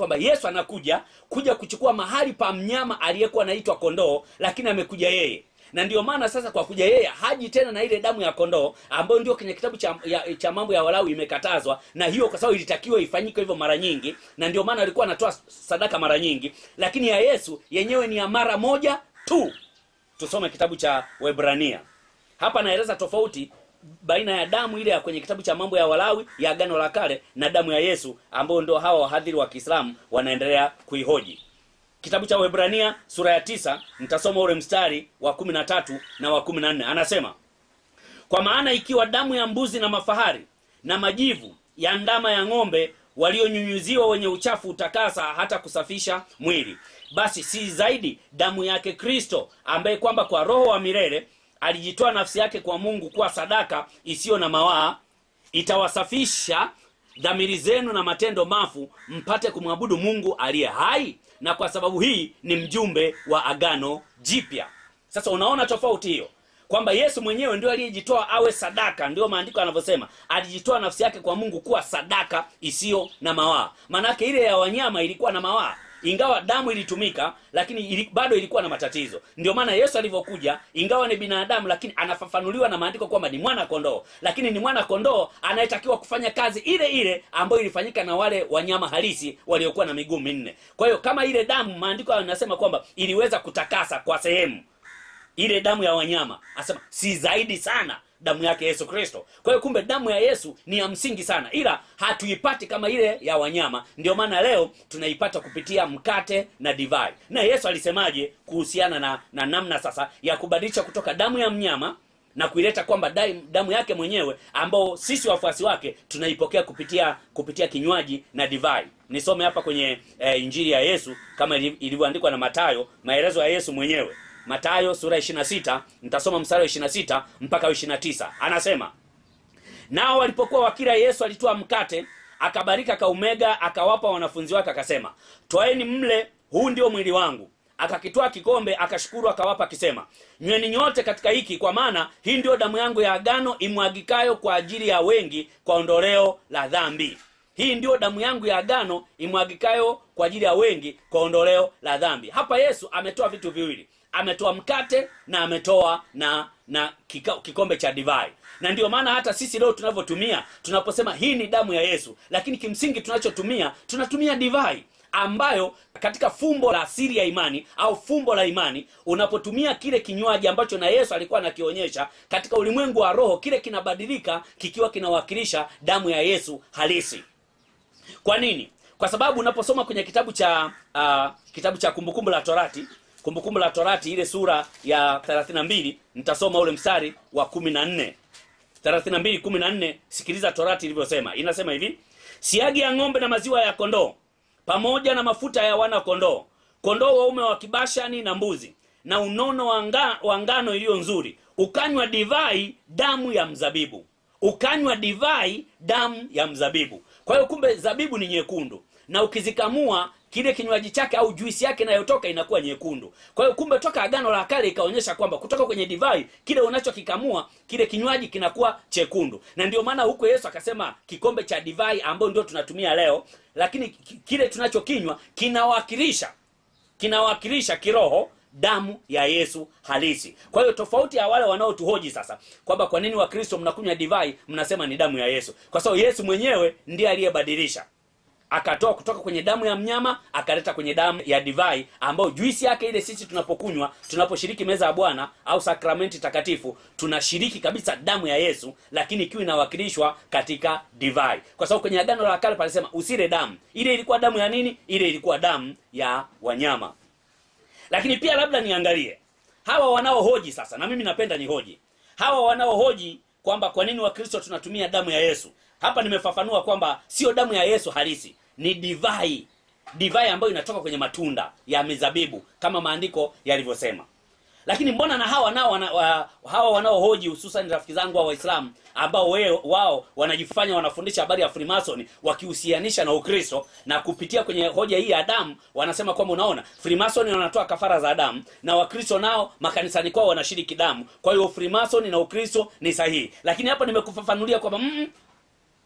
kwamba Yesu anakuja kuchukua mahali pa mnyama aliyekuwa anaitwa kondoo, lakini amekuja yeye. Na ndio maana sasa kwa kuja yeye haji tena na ile damu ya kondoo ambayo ndio kwenye kitabu cha mambo ya Walawi imekatazwa, na hiyo kwa sababu ilitakiwa ifanyike hivyo mara nyingi, na ndio maana alikuwa anatoa sadaka mara nyingi. Lakini ya Yesu yenyewe ni ya mara moja tu. Tusome kitabu cha Waebrania. Hapa naeleza tofauti baina ya damu ile ya kwenye kitabu cha mambo ya Walawi ya Agano la Kale na damu ya Yesu ambayo ndio hawa wahadhiri wa Kiislamu wanaendelea kuihoji. Kitabu cha Waebrania sura ya 9, nitasoma ule mstari wa 13 na wa 14. Anasema, kwa maana ikiwa damu ya mbuzi na mafahari na majivu ya ndama ya ng'ombe walionyunyuziwa wenye uchafu utakasa hata kusafisha mwili, basi si zaidi damu yake Kristo, ambaye kwamba kwa Roho wa milele alijitoa nafsi yake kwa Mungu kuwa sadaka isiyo na mawaa, itawasafisha dhamiri zenu na matendo mafu, mpate kumwabudu Mungu aliye hai, na kwa sababu hii ni mjumbe wa agano jipya. Sasa unaona tofauti hiyo, kwamba Yesu mwenyewe ndio aliyejitoa awe sadaka. Ndio maandiko yanavyosema, alijitoa nafsi yake kwa Mungu kuwa sadaka isiyo na mawaa. Maana ile ya wanyama ilikuwa na mawaa, ingawa damu ilitumika, lakini bado ilikuwa na matatizo. Ndio maana Yesu alivyokuja, ingawa ni binadamu, lakini anafafanuliwa na maandiko kwamba ni mwana kondoo, lakini ni mwana kondoo anayetakiwa kufanya kazi ile ile ambayo ilifanyika na wale wanyama halisi waliokuwa na miguu minne. Kwa hiyo kama ile damu, maandiko yanasema kwamba iliweza kutakasa kwa sehemu, ile damu ya wanyama, asema si zaidi sana damu yake Yesu Kristo. Kwa hiyo kumbe damu ya Yesu ni ya msingi sana, ila hatuipati kama ile ya wanyama. Ndio maana leo tunaipata kupitia mkate na divai. Na Yesu alisemaje kuhusiana na namna sasa ya kubadilisha kutoka damu ya mnyama na kuileta kwamba damu yake mwenyewe ambao sisi wafuasi wake tunaipokea kupitia kinywaji na divai. Nisome hapa kwenye Injili ya Yesu kama ilivyoandikwa na Mathayo, maelezo ya Yesu mwenyewe. Mathayo sura 26, nitasoma mstari wa 26 mpaka 29. Anasema, nao walipokuwa wakila, Yesu alitoa mkate, akabariki, akaumega, akawapa wanafunzi wake, akasema, twaeni mle, huu ndio mwili wangu. Akakitoa kikombe, akashukuru, akawapa, akisema, nyweni nyote katika hiki, kwa maana hii ndio damu yangu ya agano, imwagikayo kwa ajili ya wengi kwa ondoleo la dhambi. Hii ndio damu yangu ya agano, imwagikayo kwa ajili ya wengi kwa ondoleo la dhambi. Hapa Yesu ametoa vitu viwili. Ametoa mkate na ametoa na kikombe cha divai. Na ndio maana hata sisi leo tunavyotumia, tunaposema hii ni damu ya Yesu, lakini kimsingi tunatumia divai, ambayo katika fumbo la asili ya imani au fumbo la imani, unapotumia kile kinywaji ambacho na Yesu alikuwa anakionyesha katika ulimwengu wa roho, kile kinabadilika kikiwa kinawakilisha damu ya Yesu halisi. Kwa nini? Kwa sababu unaposoma kwenye kitabu cha Kumbukumbu la Torati, Kumbukumbu la Torati ile sura ya 32, nitasoma ule mstari wa 14. 32:14, sikiliza Torati ilivyosema. Inasema hivi: siagi ya ng'ombe na maziwa ya kondoo, pamoja na mafuta ya wana kondoo, kondoo waume wa kibashani na mbuzi, na unono wa ngano iliyo nzuri, ukanywa divai damu ya mzabibu. Ukanywa divai damu ya mzabibu. Kwa hiyo kumbe zabibu ni nyekundu, na ukizikamua kile kinywaji chake au juisi yake inayotoka inakuwa nyekundu. Kwa hiyo kumbe toka Agano la Kale ikaonyesha kwamba kutoka kwenye divai kile unachokikamua kile kinywaji kinakuwa chekundu. Na ndio maana huko Yesu akasema kikombe cha divai ambayo ndio tunatumia leo, lakini kile tunachokinywa kinawakilisha kiroho damu ya Yesu halisi. Kwa hiyo tofauti ya wale wanaotuhoji sasa kwamba kwa nini Wakristo mnakunywa divai mnasema ni damu ya Yesu, kwa sababu Yesu mwenyewe ndiye aliyebadilisha, akatoa kutoka kwenye damu ya mnyama akaleta kwenye damu ya divai, ambayo juisi yake ile sisi tunapokunywa, tunaposhiriki meza ya Bwana au sakramenti takatifu, tunashiriki kabisa damu ya Yesu, lakini ikiwa inawakilishwa katika divai. Kwa sababu kwenye Agano la Kale palisema usile damu. Ile ilikuwa damu ya nini? Ile ilikuwa damu ya wanyama. Lakini pia labda niangalie hawa wanaohoji sasa, na mimi napenda nihoji hawa wanaohoji kwamba kwa nini Wakristo tunatumia damu ya Yesu. Hapa nimefafanua kwamba sio damu ya Yesu halisi, ni divai ambayo inatoka kwenye matunda ya mizabibu kama maandiko yalivyosema. Lakini mbona na hawa wanaohoji, hususan rafiki zangu wa Waislamu ambao wao wanajifanya wanafundisha habari ya Freemason wakihusianisha na Ukristo, na kupitia kwenye hoja hii ya damu wanasema kwamba unaona Freemason wanatoa kafara za damu na Wakristo nao makanisani kwao wanashiriki damu, kwa hiyo Freemason na Ukristo ni sahihi. Lakini hapa nimekufafanulia kwamba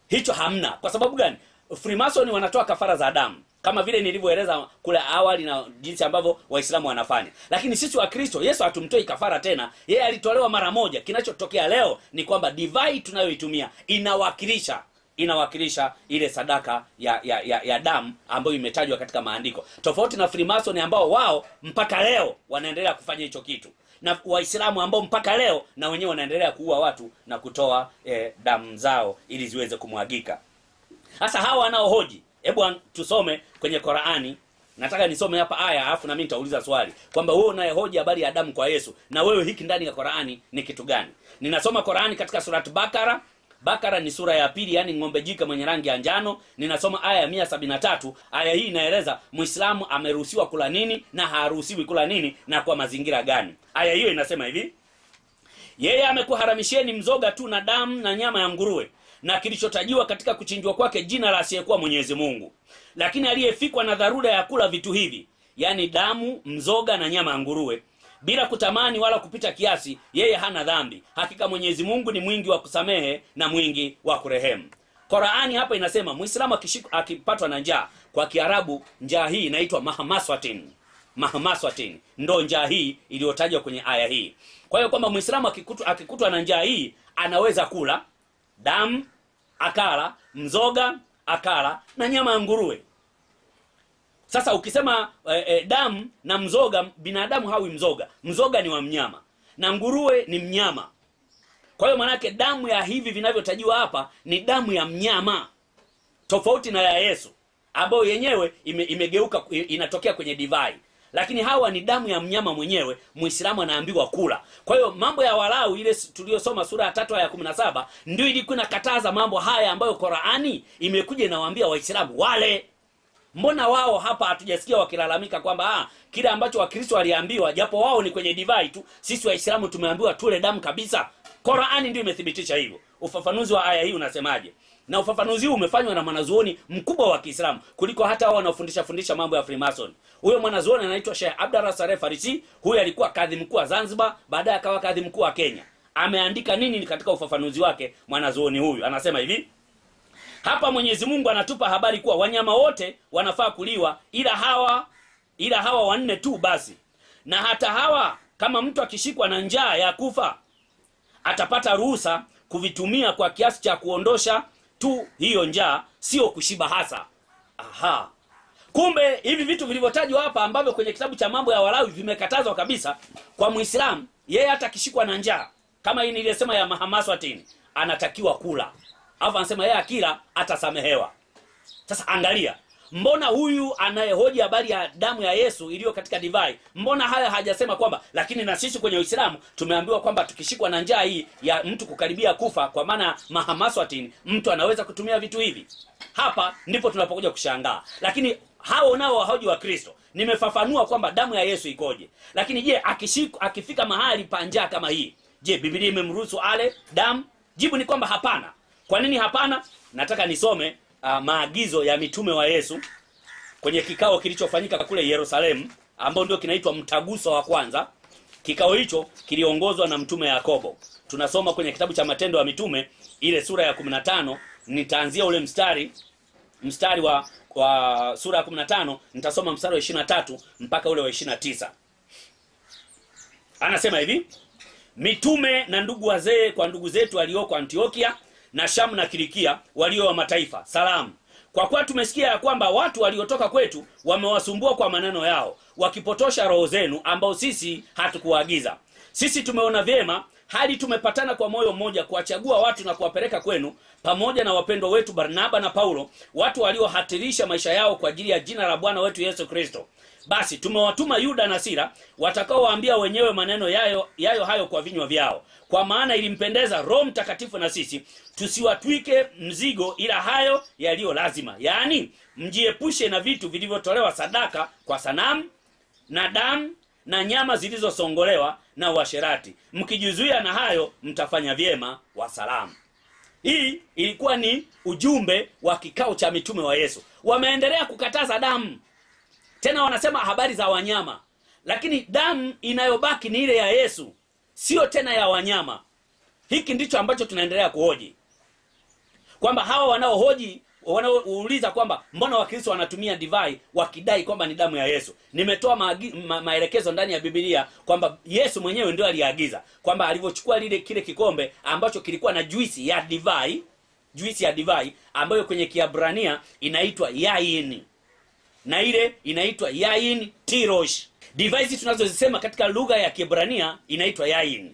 hicho hamna. Kwa sababu gani? Freemason wanatoa kafara za damu, kama vile nilivyoeleza kule awali na jinsi ambavyo Waislamu wanafanya. Lakini sisi wa Kristo, Yesu hatumtoi kafara tena, yeye alitolewa mara moja. Kinachotokea leo ni kwamba divai tunayoitumia inawakilisha ile sadaka ya damu ambayo imetajwa katika maandiko, tofauti na Freemason ambao wao mpaka leo wanaendelea kufanya hicho kitu, na Waislamu ambao mpaka leo na wenyewe wanaendelea kuua watu na kutoa damu zao ili ziweze kumwagika. Sasa hawa wanaohoji, hebu tusome kwenye Qur'ani. Nataka nisome hapa aya alafu na mimi nitauliza swali kwamba wewe unayehoji habari ya damu kwa Yesu, na wewe hiki ndani ya Qur'ani ni kitu gani? Ninasoma Qur'ani katika surat Bakara ni sura ya pili, yani ng'ombe jike mwenye rangi ya njano. Ninasoma aya ya 173. Aya hii inaeleza Muislamu ameruhusiwa kula nini na haruhusiwi kula nini na kwa mazingira gani. Aya hiyo inasema hivi: yeye amekuharamisheni mzoga tu na damu na nyama ya nguruwe na kilichotajiwa katika kuchinjwa kwake jina la asiyekuwa Mwenyezi Mungu. Lakini aliyefikwa na dharura ya kula vitu hivi, yani damu, mzoga na nyama ya nguruwe, bila kutamani wala kupita kiasi, yeye hana dhambi. Hakika Mwenyezi Mungu ni mwingi wa kusamehe na mwingi wa kurehemu. Qur'ani hapa inasema Muislamu akipatwa na njaa, kwa Kiarabu njaa hii inaitwa mahamaswatin. Ndo njaa hii iliyotajwa kwenye aya hii. Kwa hiyo kwamba Muislamu akikutwa na njaa hii anaweza kula damu, akala mzoga, akala na nyama ya nguruwe. Sasa ukisema damu na mzoga, binadamu hawi mzoga. Mzoga ni wa mnyama na nguruwe ni mnyama. Kwa hiyo manake damu ya hivi vinavyotajiwa hapa ni damu ya mnyama, tofauti na ya Yesu ambayo yenyewe imegeuka inatokea kwenye divai. Lakini hawa ni damu ya mnyama mwenyewe, Muislamu anaambiwa kula. Kwa hiyo mambo ya Walawi ile tuliyosoma sura ya 3 aya ya 17 ndio ilikuwa inakataza mambo haya ambayo Qur'ani imekuja inawaambia Waislamu wale. Mbona wao hapa hatujasikia wakilalamika kwamba kile ambacho Wakristo waliambiwa, japo wao ni kwenye divai tu, sisi Waislamu tumeambiwa tule damu kabisa? Qur'ani ndio imethibitisha hivyo. Ufafanuzi wa aya hii unasemaje? Na ufafanuzi huu umefanywa na mwanazuoni mkubwa wa Kiislamu kuliko hata wao wanaofundisha mambo ya Freemason. Huyo mwanazuoni anaitwa Sheikh Abdallah Saleh Farisi. Huyo alikuwa kadhi mkuu wa Zanzibar, baadaye akawa kadhi mkuu wa Kenya. Ameandika nini katika ufafanuzi wake mwanazuoni huyu? Anasema hivi: hapa Mwenyezi Mungu anatupa habari kuwa wanyama wote wanafaa kuliwa ila hawa wanne tu basi. Na hata hawa kama mtu akishikwa na njaa ya kufa atapata ruhusa kuvitumia kwa kiasi cha kuondosha tu hiyo njaa, sio kushiba hasa. Kumbe hivi vitu vilivyotajwa hapa ambavyo kwenye kitabu cha mambo ya Walawi vimekatazwa kabisa kwa Muislamu, yeye hata akishikwa na njaa kama hii nilisema ya mahamaswatin anatakiwa kula. Alafu anasema yeye akila atasamehewa. Sasa angalia, mbona huyu anayehoji habari ya damu ya Yesu iliyo katika divai, mbona haya hajasema kwamba lakini na sisi kwenye Uislamu tumeambiwa kwamba tukishikwa na njaa hii ya mtu kukaribia kufa, kwa maana mahamaswatin, mtu anaweza kutumia vitu hivi? Hapa ndipo tunapokuja kushangaa. Lakini hao nao wahoji wa Kristo, nimefafanua kwamba damu ya Yesu ikoje. Lakini je, akifika mahali pa njaa kama hii, je, Biblia imemruhusu ale damu? Jibu ni kwamba hapana. Kwa nini hapana? Nataka nisome maagizo ya mitume wa Yesu kwenye kikao kilichofanyika kule Yerusalemu, ambao ndio kinaitwa mtaguso wa kwanza. Kikao hicho kiliongozwa na mtume Yakobo. Tunasoma kwenye kitabu cha Matendo ya Mitume ile sura ya 15. Nitaanzia ule mstari wa sura ya 15, nitasoma mstari wa 23 mpaka ule wa 29. Anasema hivi: mitume na ndugu wazee kwa ndugu zetu walioko Antiokia na Shamu na Kilikia, walio wa mataifa, salamu. Kwa kuwa tumesikia ya kwamba watu waliotoka kwetu wamewasumbua kwa maneno yao, wakipotosha roho zenu ambao sisi hatukuagiza. Sisi tumeona vyema hadi tumepatana kwa moyo mmoja kuwachagua watu na kuwapeleka kwenu, pamoja na wapendwa wetu Barnaba na Paulo, watu waliohatarisha maisha yao kwa ajili ya jina la Bwana wetu Yesu Kristo. Basi tumewatuma Yuda na Sila, watakaowaambia wenyewe maneno yayo hayo kwa vinywa vyao. Kwa maana ilimpendeza Roho Mtakatifu na sisi tusiwatwike mzigo ila hayo yaliyo lazima, yaani mjiepushe na vitu vilivyotolewa sadaka kwa sanamu na damu na nyama zilizosongolewa na uasherati. Mkijizuia na hayo mtafanya vyema, wasalamu. Hii ilikuwa ni ujumbe wa kikao cha mitume wa Yesu. Wameendelea kukataza damu. Tena wanasema habari za wanyama. Lakini damu inayobaki ni ile ya Yesu, sio tena ya wanyama. Hiki ndicho ambacho tunaendelea kuhoji. Kwamba hawa wanaohoji wanauliza kwamba mbona Wakristo wanatumia divai wakidai kwamba ni damu ya Yesu. Nimetoa maelekezo ndani ya Biblia kwamba Yesu mwenyewe ndio aliagiza kwamba alivyochukua kile kikombe ambacho kilikuwa na juisi ya divai ambayo kwenye Kiebrania inaitwa yain, na ile inaitwa yain tirosh. Divai tunazozisema katika lugha ya Kiebrania inaitwa yain,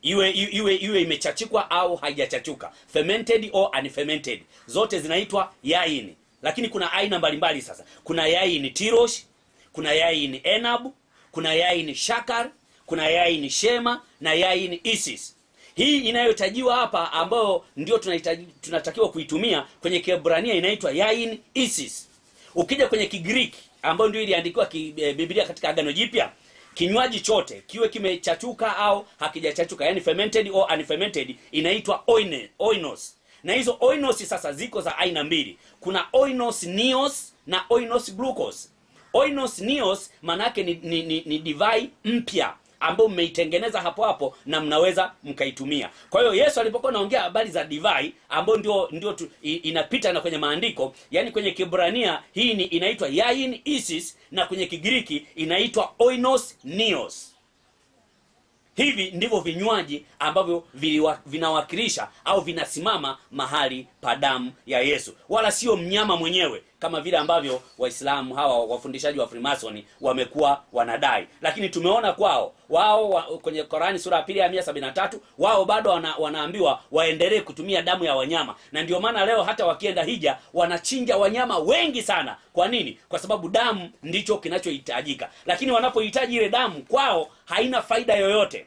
iwe imechachikwa au haijachachuka, fermented or unfermented, zote zinaitwa yain. Lakini kuna aina mbalimbali. Sasa kuna yain tirosh, kuna yain enab, kuna yain shakar, kuna yain shema na yain isis. Hii inayotajiwa hapa ambayo ndio tunatakiwa kuitumia kwenye Kiebrania inaitwa yain isis. Ukija kwenye Kigiriki ambayo ndio iliandikwa Biblia katika Agano Jipya, kinywaji chote kiwe kimechachuka au hakijachachuka, yani fermented or unfermented, inaitwa oinos. Na hizo oinos sasa ziko za aina mbili. Kuna oinos neos na oinos glucose. Oinos neos maana yake ni divai mpya ambayo mmeitengeneza hapo na mnaweza mkaitumia. Kwa hiyo Yesu alipokuwa anaongea habari za divai ambayo ndio inapita na kwenye maandiko, yani kwenye Kiebrania hii inaitwa yain isis na kwenye Kigiriki inaitwa oinos neos. Hivi ndivyo vinywaji ambavyo vinawakilisha au vinasimama mahali pa damu ya Yesu, wala sio mnyama mwenyewe kama vile ambavyo Waislamu hawa wafundishaji wa Freemason wamekuwa wanadai. Lakini tumeona wao kwenye Qur'ani sura ya 2 ya 173 wao bado wanaambiwa waendelee kutumia damu ya wanyama, na ndio maana leo hata wakienda hija wanachinja wanyama wengi sana. Kwa nini? Kwa sababu damu ndicho kinachohitajika, lakini wanapohitaji ile damu kwao haina faida yoyote.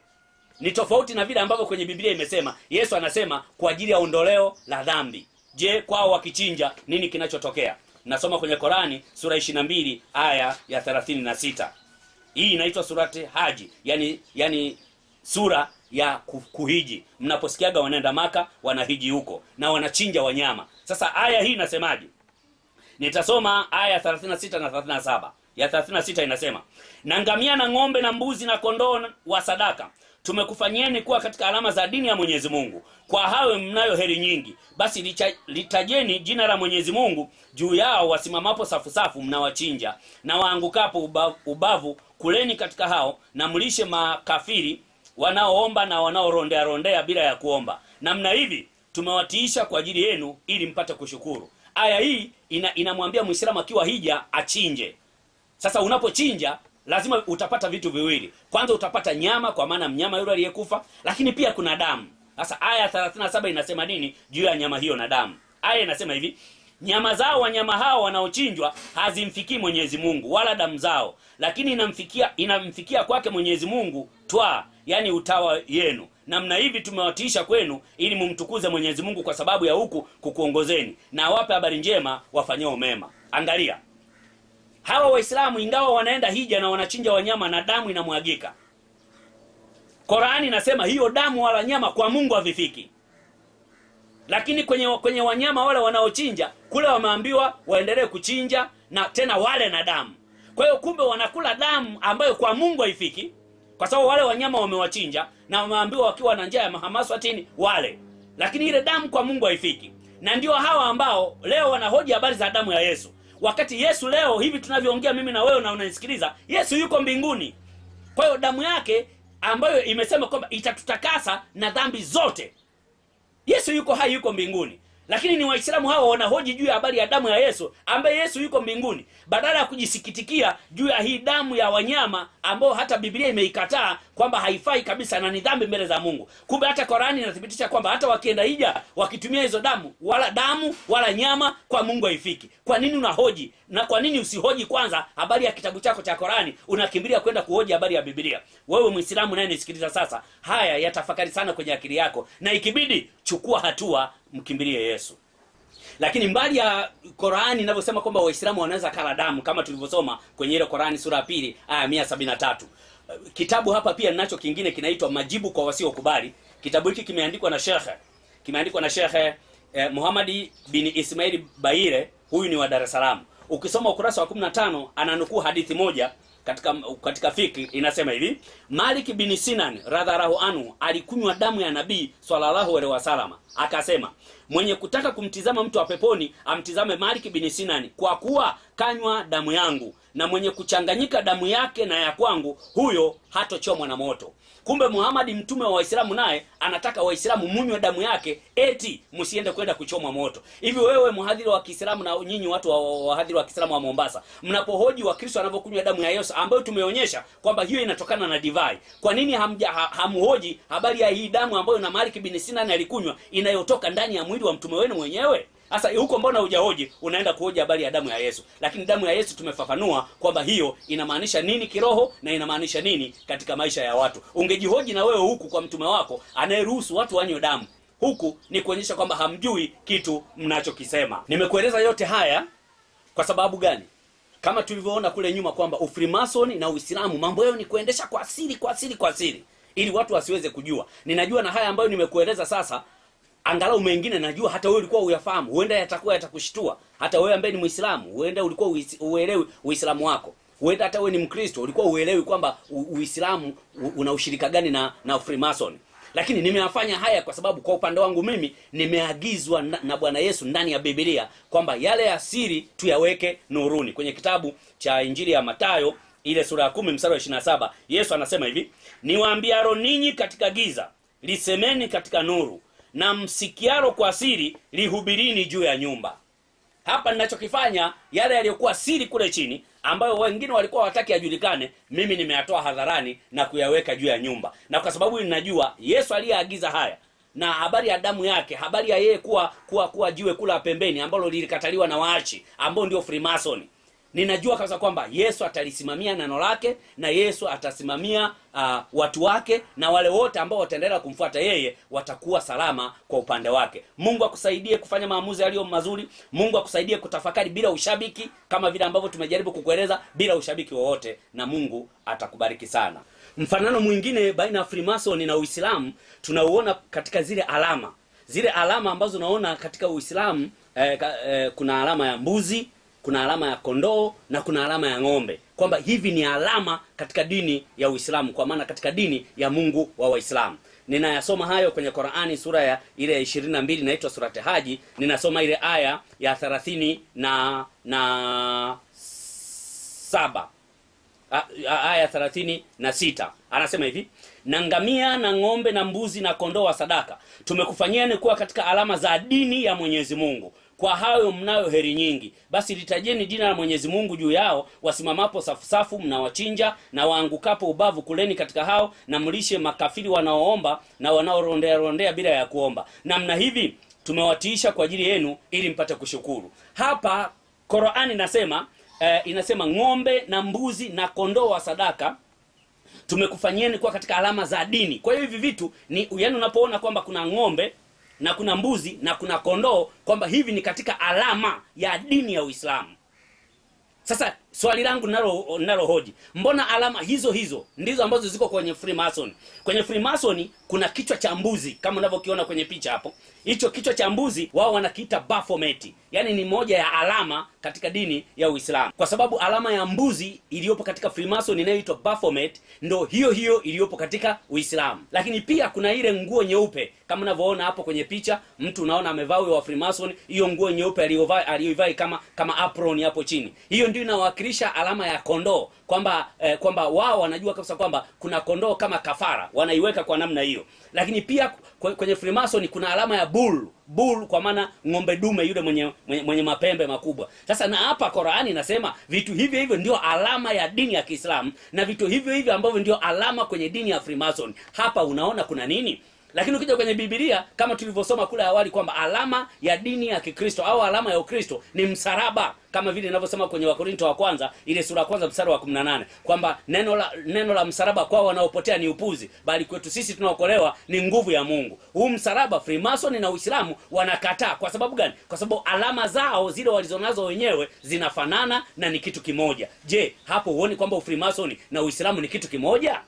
Ni tofauti na vile ambavyo kwenye Biblia imesema, Yesu anasema kwa ajili ya ondoleo la dhambi. Je, kwao wakichinja nini kinachotokea? Nasoma kwenye Qur'ani sura 22 aya ya 36. Hii inaitwa surati Haji, yani sura ya kuhiji. Mnaposikiaga wanaenda Maka wanahiji huko na wanachinja wanyama. Sasa aya hii inasemaje? Nitasoma aya 36 na 37. Ya 36 inasema, na ngamia na ng'ombe na mbuzi na kondoo wa sadaka tumekufanyeni kuwa katika alama za dini ya Mwenyezi Mungu. Kwa hawe mnayo heri nyingi. Basi litajeni jina la Mwenyezi Mungu juu yao. Wasimamapo safu mnawachinja, na waangukapo ubavu kuleni katika hao, na mlishe makafiri wanaoomba na wanaorondea bila ya kuomba. Namna hivi tumewatiisha kwa ajili yenu ili mpate kushukuru. Aya hii inamwambia Muislamu akiwa hija achinje. Sasa unapochinja lazima utapata vitu viwili. Kwanza utapata nyama, kwa maana mnyama yule aliyekufa, lakini pia kuna damu. Sasa aya 37 inasema nini juu ya nyama hiyo na damu? Aya inasema hivi, nyama zao wanyama hao wanaochinjwa hazimfikii Mwenyezi Mungu, wala damu zao, lakini inamfikia kwake Mwenyezi Mungu yani utawa yenu. Namna hivi tumewatiisha kwenu ili mumtukuze Mwenyezi Mungu kwa sababu ya huku kukuongozeni, na wape habari njema wafanyao mema. Angalia, hawa Waislamu ingawa wanaenda hija na wanachinja wanyama na damu inamwagika, Qur'ani inasema hiyo damu wala nyama kwa Mungu havifiki. Lakini kwenye wanyama wale wanaochinja kule wameambiwa waendelee kuchinja na tena wale na damu. Kwa hiyo kumbe wanakula damu ambayo kwa Mungu haifiki, kwa sababu wale wanyama wamewachinja na wameambiwa wakiwa na njaa ya mahamaswatini wale, lakini ile damu kwa Mungu haifiki. Na ndio hawa ambao leo wanahoji habari za damu ya Yesu, wakati Yesu leo hivi tunavyoongea mimi na wewe na unanisikiliza, Yesu yuko mbinguni. Kwa hiyo damu yake ambayo imesema kwamba itatutakasa na dhambi zote, Yesu yuko hai, yuko mbinguni. Lakini ni Waislamu hawa wanahoji juu ya habari ya damu ya Yesu ambaye Yesu yuko mbinguni, badala ya kujisikitikia juu ya hii damu ya wanyama ambao hata Biblia imeikataa kwamba haifai kabisa na ni dhambi mbele za Mungu. Kumbe hata Qur'ani inathibitisha kwamba hata wakienda hija wakitumia hizo damu wala nyama kwa Mungu haifiki. Kwa nini unahoji? Na kwa nini usihoji kwanza habari ya kitabu chako cha Qur'ani, unakimbilia kwenda kuhoji habari ya Biblia? Wewe Muislamu naye nisikiliza sasa, haya yatafakari sana kwenye akili yako, na ikibidi chukua hatua, mkimbilie Yesu. Lakini mbali ya Qur'ani inavyosema kwamba Waislamu wanaweza kala damu kama tulivyosoma kwenye ile Qur'ani sura ya 2 aya 173, kitabu hapa pia ninacho kingine kinaitwa Majibu kwa Wasiokubali. Kitabu hiki kimeandikwa na Sheikh Muhammad bin Ismail Baire, huyu ni wa Dar es Salaam. Ukisoma ukurasa wa 15 ananukuu hadithi moja katika fiki inasema hivi, Malik bin Sinan radhiallahu anhu alikunywa damu ya nabii sallallahu alaihi wasallam, akasema mwenye kutaka kumtizama mtu wa peponi amtizame Malik bin Sinan, kwa kuwa kanywa damu yangu, na mwenye kuchanganyika damu yake na ya kwangu, huyo hatochomwa na moto. Kumbe Muhammad mtume wa Waislamu naye anataka Waislamu munywe damu yake, eti msiende kwenda kuchomwa moto. Hivi wewe mhadhiri wa Kiislamu na nyinyi watu wa wahadhiri wa Kiislamu wa Mombasa, mnapohoji Wakristo wanavyokunywa damu ya Yesu ambayo tumeonyesha kwamba hiyo inatokana na divai, kwa nini hamhoji habari ya hii damu ambayo na Malik bin Sinan alikunywa inayotoka ndani ya mwili wa mtume wenu mwenyewe? Sasa huko mbona hujahoji, unaenda kuhoji habari ya damu ya Yesu? Lakini damu ya Yesu tumefafanua kwamba hiyo inamaanisha nini kiroho na inamaanisha nini katika maisha ya watu. Ungejihoji na wewe huku kwa mtume wako anayeruhusu watu wanywe damu. Huku ni kuonyesha kwamba hamjui kitu mnachokisema. Nimekueleza yote haya kwa sababu gani? Kama tulivyoona kule nyuma kwamba Ufrimasoni na Uislamu mambo yao ni kuendesha kwa siri ili watu wasiweze kujua. Ninajua na haya ambayo nimekueleza sasa, angalau mengine najua hata wewe ulikuwa uyafahamu, huenda yatakushtua. Hata wewe ambaye ni Muislamu, huenda ulikuwa uelewi Uislamu wako. Huenda hata wewe ni Mkristo, ulikuwa uelewi kwamba Uislamu una ushirika gani na Freemason. Lakini nimeyafanya haya kwa sababu kwa upande wangu mimi nimeagizwa na Bwana Yesu ndani ya Biblia kwamba yale ya siri tuyaweke nuruni. Kwenye kitabu cha Injili ya Mathayo ile sura ya 10 mstari wa 27, Yesu anasema hivi, niwaambiaro ninyi katika giza, lisemeni katika nuru, na msikiaro kwa siri, lihubirini juu ya nyumba. Hapa ninachokifanya, yale yaliyokuwa siri kule chini ambayo wengine walikuwa wataki yajulikane, mimi nimeyatoa hadharani na kuyaweka juu ya nyumba. Na kwa sababu ninajua Yesu aliyeagiza haya, na habari ya damu yake, habari ya yeye kuwa jiwe kula pembeni ambalo lilikataliwa na waachi ambao ndio Freemason, ninajua kabisa kwamba Yesu atalisimamia neno lake, na Yesu atasimamia watu wake, na wale wote ambao wataendelea kumfuata yeye watakuwa salama kwa upande wake. Mungu akusaidie kufanya maamuzi yaliyo mazuri. Mungu akusaidie kutafakari bila ushabiki, kama vile ambavyo tumejaribu kukueleza, bila ushabiki wowote, na Mungu atakubariki sana. Mfanano mwingine baina ya Freemason na Uislamu tunauona katika zile alama ambazo unaona katika Uislamu. Kuna alama ya mbuzi, kuna alama ya kondoo, na kuna alama ya ng'ombe, kwamba hivi ni alama katika dini ya Uislamu, kwa maana katika dini ya Mungu wa Waislamu. Ninayasoma hayo kwenye Qur'ani sura ya ile 22 inaitwa surati Haji. Ninasoma ile aya ya 37, aya 36. Anasema hivi, na ngamia na ng'ombe na mbuzi na kondoo wa sadaka tumekufanyieni kuwa katika alama za dini ya Mwenyezi Mungu. Kwa hayo mnayo heri nyingi. Basi litajeni jina la Mwenyezi Mungu juu yao. Wasimamapo safu mnawachinja, na waangukapo ubavu kuleni katika hao, na mlishe makafiri wanaoomba na wanaorondea bila ya kuomba. Namna hivi tumewatiisha kwa ajili yenu ili mpate kushukuru. Hapa Qur'ani inasema ng'ombe na mbuzi na kondoo wa sadaka tumekufanyieni kuwa katika alama za dini. Kwa hiyo hivi vitu ni, yaani unapoona kwamba kuna ng'ombe na kuna mbuzi na kuna kondoo, kwamba hivi ni katika alama ya dini ya Uislamu. Sasa swali langu nalo hoji, mbona alama hizo ndizo ambazo ziko kwenye Freemason? Kwenye Freemason kuna kichwa cha mbuzi kama unavyokiona kwenye picha hapo. Hicho kichwa cha mbuzi wao wanakiita Baphomet. Yaani ni moja ya alama katika dini ya Uislamu. Kwa sababu alama ya mbuzi iliyopo katika Freemason inayoitwa Baphomet ndio hiyo iliyopo katika Uislamu. Lakini pia kuna ile nguo nyeupe kama unavyoona hapo kwenye picha, mtu unaona amevaa wa Freemason, hiyo nguo nyeupe aliyovaa kama apron hapo chini. Hiyo ndio inawakilisha alama ya kondoo, kwamba wao wanajua kabisa kwamba kuna kondoo kama kafara, wanaiweka kwa namna hiyo. Lakini pia kwenye Freemason kuna alama ya bull, kwa maana ng'ombe dume yule mwenye mapembe makubwa. Sasa na hapa Qur'ani inasema vitu hivyo ndio alama ya dini ya Kiislamu, na vitu hivyo ambavyo ndio alama kwenye dini ya Freemason. Hapa unaona kuna nini? Lakini ukija kwenye Biblia kama tulivyosoma kule awali kwamba alama ya dini ya Kikristo au alama ya Ukristo ni msalaba, kama vile ninavyosema kwenye Wakorinto wa kwanza ile sura ya kwanza mstari wa 18 kwamba neno la msalaba kwao wanaopotea ni upuzi, bali kwetu sisi tunaokolewa ni nguvu ya Mungu. Huu msalaba Freemason na Uislamu wanakataa. Kwa sababu gani? Kwa sababu alama zao zile walizonazo wenyewe zinafanana na ni kitu kimoja. Je, hapo huoni kwamba Freemason na Uislamu ni kitu kimoja?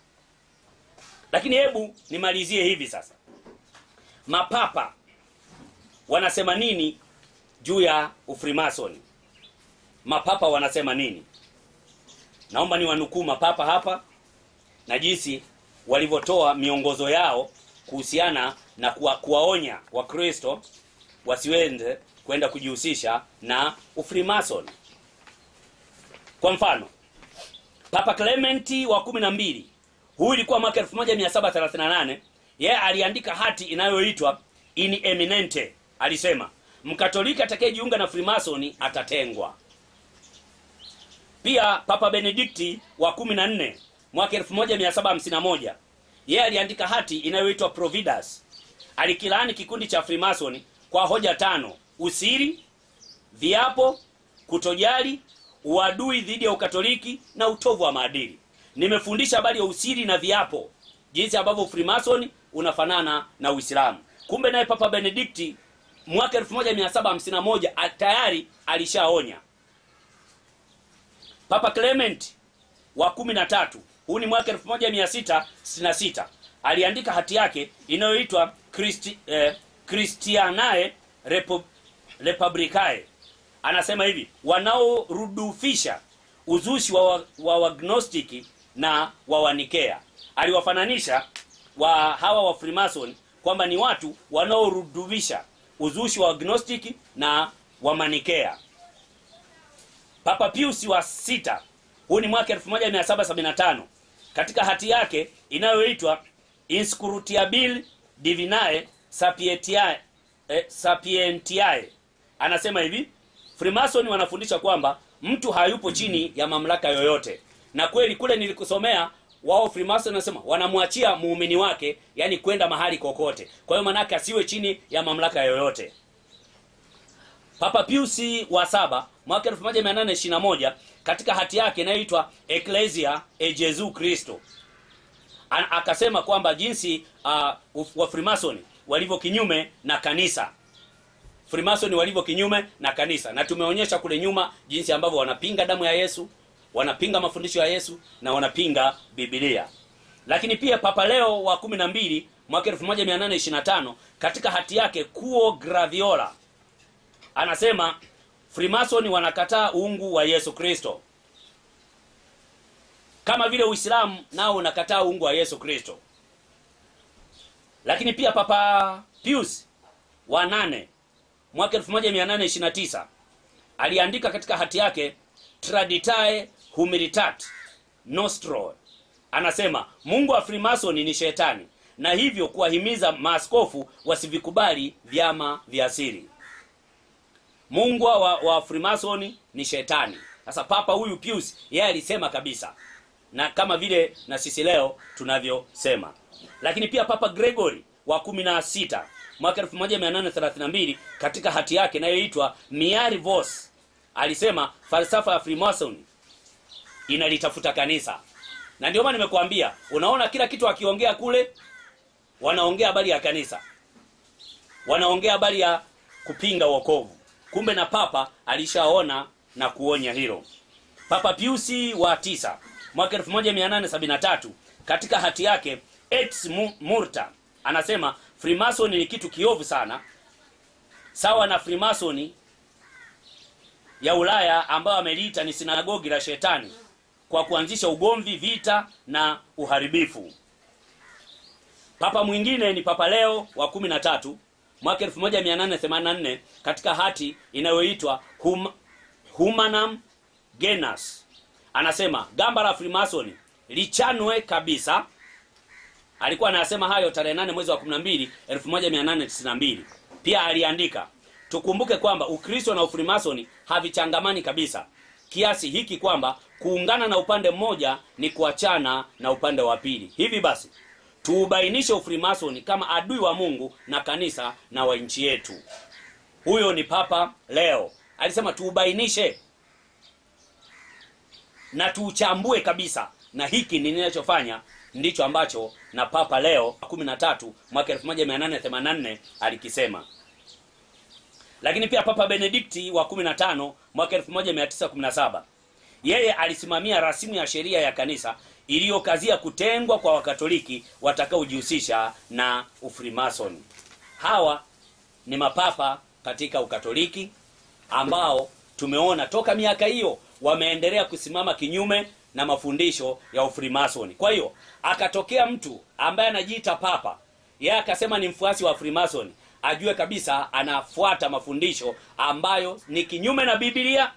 Lakini hebu nimalizie hivi sasa. Mapapa wanasema nini juu ya Freemason? Mapapa wanasema nini? Naomba niwanukuu mapapa hapa na jinsi walivyotoa miongozo yao kuhusiana na kuwaonya Wakristo wasiwende kwenda kujihusisha na Freemason. Kwa mfano, Papa Clementi wa 12, huyu ilikuwa mwaka 1738, yeye aliandika hati inayoitwa In Eminente. Alisema Mkatoliki atakayejiunga na Freemason atatengwa. Pia Papa Benedikti wa 14 mwaka 1751, yeye aliandika hati inayoitwa Providus. Alikilaani kikundi cha Freemason kwa hoja 5: usiri, viapo, kutojali, uadui dhidi ya Ukatoliki na utovu wa maadili. Nimefundisha habari ya usiri na viapo, jinsi ambavyo Freemason unafanana na Uislamu. Kumbe naye Papa Benedikti mwaka 1751 tayari alishaonya. Papa Clement wa 13, huu ni mwaka 1666, aliandika hati yake inayoitwa Christianae Republicae. Anasema hivi: wanaorudufisha uzushi wa Wagnostiki na wa Wanikea. Aliwafananisha hawa wa Freemason kwamba ni watu wanaorudufisha uzushi wa Wagnostiki na wa Manikea. Papa Pius wa 6, huu ni mwaka 1775, katika hati yake inayoitwa Inscrutabilis Divinae Sapientiae, anasema hivi: Freemason wanafundisha kwamba mtu hayupo chini ya mamlaka yoyote. Na kweli kule nilikusomea, wao Freemason wanasema wanamwachia muumini wake, yani kwenda mahali kokote. Kwa hiyo manaka asiwe chini ya mamlaka yoyote. Papa Pius wa 7 mwaka 1821, katika hati yake inayoitwa Ecclesia e Jesu Cristo, akasema kwamba jinsi wa Freemason walivyo kinyume na kanisa. Freemason walivyo kinyume na kanisa, na tumeonyesha kule nyuma jinsi ambavyo wanapinga damu ya Yesu, wanapinga mafundisho ya Yesu na wanapinga Biblia. Lakini pia Papa Leo wa 12 mwaka 1825, katika hati yake Quo Graviola, anasema Freemason wanakataa uungu wa Yesu Kristo, kama vile Uislamu nao unakataa uungu wa Yesu Kristo. Lakini pia Papa Pius wa 8 mwaka 1829, aliandika katika hati yake Traditae Humilitate Nostro, anasema Mungu wa Freemason ni shetani, na hivyo kuwahimiza maaskofu wasivikubali vyama vya siri. Mungu wa Freemason ni shetani. Sasa Papa huyu Pius yeye alisema kabisa, na kama vile na sisi leo tunavyosema. Lakini pia Papa Gregory wa 16 mwaka 1832, katika hati yake inayoitwa Miari Vos, alisema falsafa ya Freemason inalitafuta kanisa. Na ndio maana nimekuambia, unaona kila kitu akiongea kule wanaongea habari ya kanisa, wanaongea habari ya kupinga wokovu. Kumbe na Papa alishaona na kuonya hilo. Papa Pius wa 9 mwaka 1873, katika hati yake Ex Murta, anasema Freemason ni kitu kiovu sana, sawa na Freemason ya Ulaya ambayo ameliita ni sinagogi la shetani, kwa kuanzisha ugomvi, vita na uharibifu. Papa mwingine ni Papa Leo wa 13 mwaka 1884, katika hati inayoitwa Humanum Genus, anasema gamba la Freemason lichanwe kabisa. Alikuwa anasema hayo tarehe 8 mwezi wa 12 1892. Pia aliandika, tukumbuke kwamba Ukristo na Freemason havichangamani kabisa, kiasi hiki kwamba kuungana na upande mmoja ni kuachana na upande wa pili. Hivi basi tuubainishe Freemason kama adui wa Mungu na kanisa na wa nchi yetu. Huyo ni Papa Leo, alisema tuubainishe na tuuchambue kabisa, na hiki ni ninachofanya ndicho ambacho na Papa Leo 13 mwaka 1884 alikisema. Lakini pia Papa Benedikti wa 15 mwaka 1917, yeye alisimamia rasimu ya sheria ya kanisa iliyokazia kutengwa kwa Wakatoliki watakaojihusisha na Freemason. Hawa ni mapapa katika Ukatoliki ambao tumeona toka miaka hiyo wameendelea kusimama kinyume na mafundisho ya Freemason. Kwa hiyo akatokea mtu ambaye anajiita papa, yeye akasema ni mfuasi wa Freemason, ajue kabisa anafuata mafundisho ambayo ni kinyume na Biblia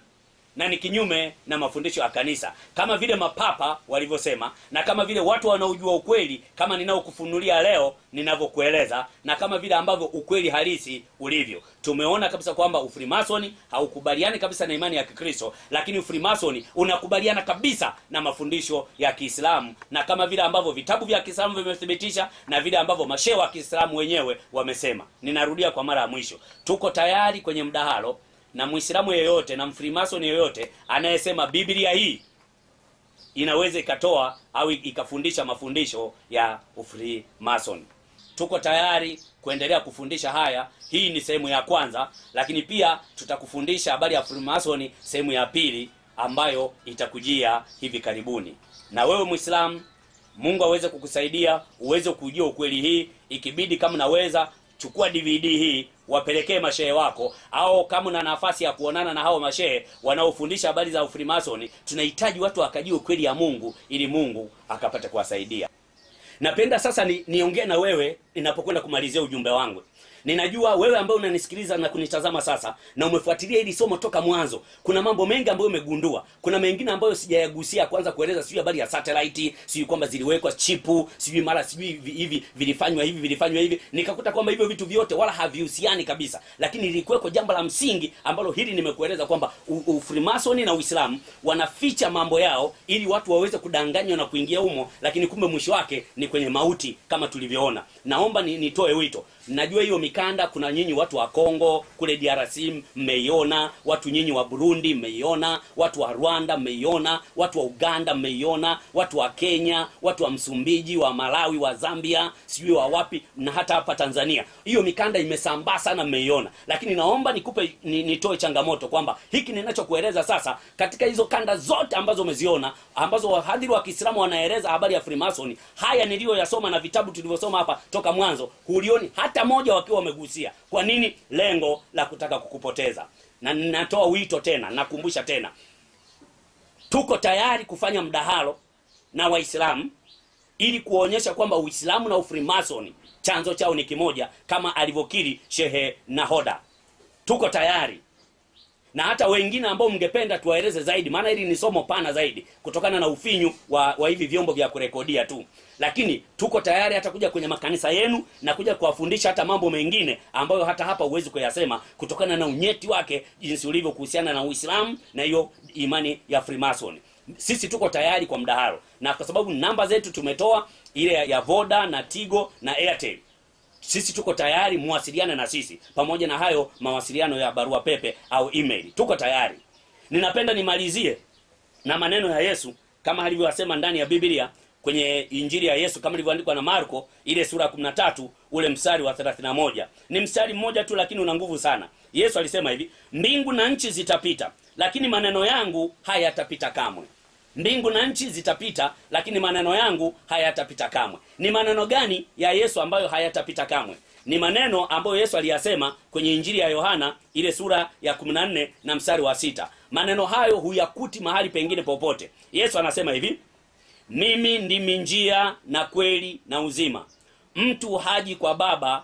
na ni kinyume na mafundisho ya kanisa, kama vile mapapa walivyosema, na kama vile watu wanaojua ukweli kama ninaokufunulia leo ninavyokueleza, na kama vile ambavyo ukweli halisi ulivyo. Tumeona kabisa kwamba Freemason haukubaliani kabisa na imani ya Kikristo, lakini Freemason unakubaliana kabisa na mafundisho ya Kiislamu, na kama vile ambavyo vitabu vya Kiislamu vimethibitisha na vile ambavyo mashehe wa Kiislamu wenyewe wamesema. Ninarudia kwa mara ya mwisho, tuko tayari kwenye mdahalo na Muislamu yeyote na Freemason yeyote anayesema Biblia hii inaweza ikatoa au ikafundisha mafundisho ya Freemason. Tuko tayari kuendelea kufundisha haya. Hii ni sehemu ya kwanza, lakini pia tutakufundisha habari ya Freemason sehemu ya pili ambayo itakujia hivi karibuni. Na wewe Muislamu, Mungu aweze kukusaidia uweze kujua ukweli hii. Ikibidi kama naweza, chukua DVD hii wapelekee mashehe wako, au kama una nafasi ya kuonana na hao mashehe wanaofundisha habari za Freemason. Tunahitaji watu wakajue ukweli ya Mungu ili Mungu akapate kuwasaidia. Napenda sasa niongee na wewe ninapokwenda kumalizia ujumbe wangu. Ninajua wewe ambaye unanisikiliza na kunitazama sasa na umefuatilia hili somo toka mwanzo, kuna mambo mengi ambayo umegundua. Kuna mengine ambayo sijayagusia, kwanza kueleza sijui habari ya satellite, sijui kwamba ziliwekwa chipu, sijui mara sijui hivi vilifanywa hivi. Nikakuta kwamba hivyo vitu vyote wala havihusiani kabisa. Lakini lilikuweko jambo la msingi ambalo hili nimekueleza kwamba Freemason na Uislamu wanaficha mambo yao ili watu waweze kudanganywa na kuingia humo, lakini kumbe mwisho wake ni kwenye mauti kama tulivyoona. Naomba nitoe wito. Najua hiyo mikanda kuna nyinyi watu wa Kongo kule DRC mmeiona, watu nyinyi wa Burundi mmeiona, watu wa Rwanda mmeiona, watu wa Uganda mmeiona, watu wa Kenya, watu wa Msumbiji, wa Malawi, wa Zambia, sijui wa wapi, na hata hapa Tanzania. Hiyo mikanda imesambaa sana mmeiona. Lakini naomba nitoe changamoto kwamba hiki ninachokueleza sasa, katika hizo kanda zote ambazo umeziona, ambazo wahadhiri wa Kiislamu wanaeleza habari ya Freemason, haya niliyoyasoma na vitabu tulivyosoma hapa toka mwanzo, hulioni hata moja wakiwa wamegusia. Kwa nini? Lengo la kutaka kukupoteza. Na ninatoa wito tena, nakumbusha tena, tuko tayari kufanya mdahalo na Waislamu ili kuonyesha kwamba Uislamu na Freemason chanzo chao ni kimoja, kama alivyokiri Shehe Nahoda. Tuko tayari. Na hata wengine ambao mngependa tuwaeleze zaidi, maana hili ni somo pana zaidi kutokana na ufinyu wa hivi vyombo vya kurekodia tu. Lakini tuko tayari hata kuja kwenye makanisa yenu na kuja kuwafundisha hata mambo mengine ambayo hata hapa huwezi kuyasema kutokana na unyeti wake jinsi ulivyo kuhusiana na Uislamu na hiyo imani ya Freemason. Sisi tuko tayari kwa mdahalo, na kwa sababu namba zetu tumetoa, ile ya Voda na Tigo na Airtel. Sisi tuko tayari, muwasiliane na sisi. Pamoja na hayo mawasiliano ya barua pepe au email, tuko tayari. Ninapenda nimalizie na maneno ya Yesu kama alivyosema ndani ya Biblia kwenye Injili ya Yesu kama ilivyoandikwa na Marko ile sura 13 ule mstari wa 31. Ni mstari mmoja tu lakini una nguvu sana. Yesu alisema hivi: mbingu na nchi zitapita, lakini maneno yangu hayatapita kamwe. Mbingu na nchi zitapita, lakini maneno yangu hayatapita kamwe. Ni maneno gani ya Yesu ambayo hayatapita kamwe? Ni maneno ambayo Yesu aliyasema kwenye Injili ya Yohana ile sura ya 14 na mstari wa 6. Maneno hayo huyakuti mahali pengine popote. Yesu anasema hivi: mimi ndimi njia na kweli na uzima. Mtu haji kwa Baba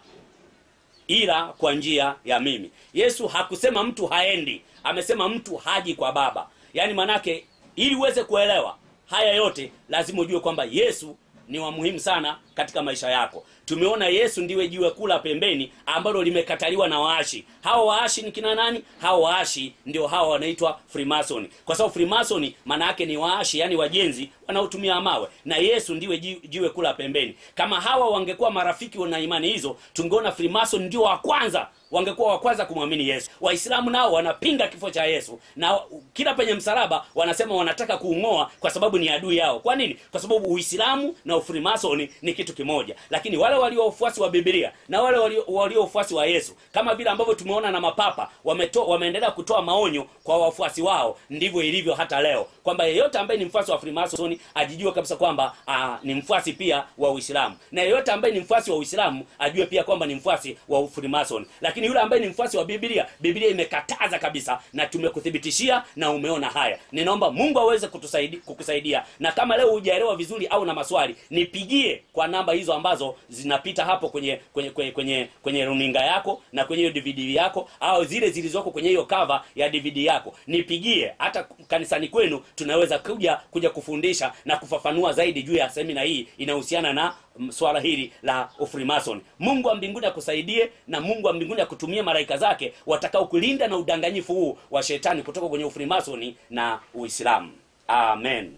ila kwa njia ya mimi. Yesu hakusema mtu haendi, amesema mtu haji kwa Baba. Yaani manake ili uweze kuelewa haya yote lazima ujue kwamba Yesu ni wa muhimu sana katika maisha yako. Tumeona Yesu ndiwe jiwe kula pembeni ambalo limekataliwa na waashi. Hao waashi ni kina nani? Hao waashi ndio hao wanaitwa Freemason. Kwa sababu Freemason maana yake ni waashi, yani wajenzi wanaotumia mawe, na Yesu ndiwe jiwe kula pembeni. Kama hawa wangekuwa marafiki na imani hizo, tungeona Freemason ndio wa kwanza, wangekuwa wa kwanza kumwamini Yesu. Waislamu nao wanapinga kifo cha Yesu, na kila penye msalaba wanasema wanataka kuung'oa kwa sababu ni adui yao. Kwa nini? Kwa sababu Uislamu na Freemason ni kitu kimoja. Lakini wale walio wafuasi wa Biblia na wale walio wafuasi wa Yesu, kama vile ambavyo tumeona na mapapa wameendelea kutoa maonyo kwa wafuasi wao, ndivyo ilivyo hata leo, kwamba yeyote ambaye ni mfuasi wa Freemason ajijue kabisa kwamba ni mfuasi pia wa Uislamu, na yeyote ambaye ni mfuasi wa Uislamu ajue pia kwamba ni mfuasi wa Freemason. Lakini yule ambaye ni mfuasi wa Biblia, Biblia imekataza kabisa, na tumekuthibitishia na umeona haya. Ninaomba Mungu aweze kukusaidia, na kama leo hujaelewa vizuri au na maswali, nipigie kwa namba hizo ambazo zinapita hapo kwenye runinga yako na kwenye DVD yako, au zile zilizoko kwenye hiyo cover ya DVD yako. Nipigie, hata kanisani kwenu tunaweza kuja kufundisha na kufafanua zaidi juu ya semina hii inahusiana na swala hili la Freemason. Mungu wa mbinguni akusaidie, na Mungu wa mbinguni akutumie malaika zake watakao kulinda na udanganyifu huu wa shetani kutoka kwenye Freemason na Uislamu. Amen.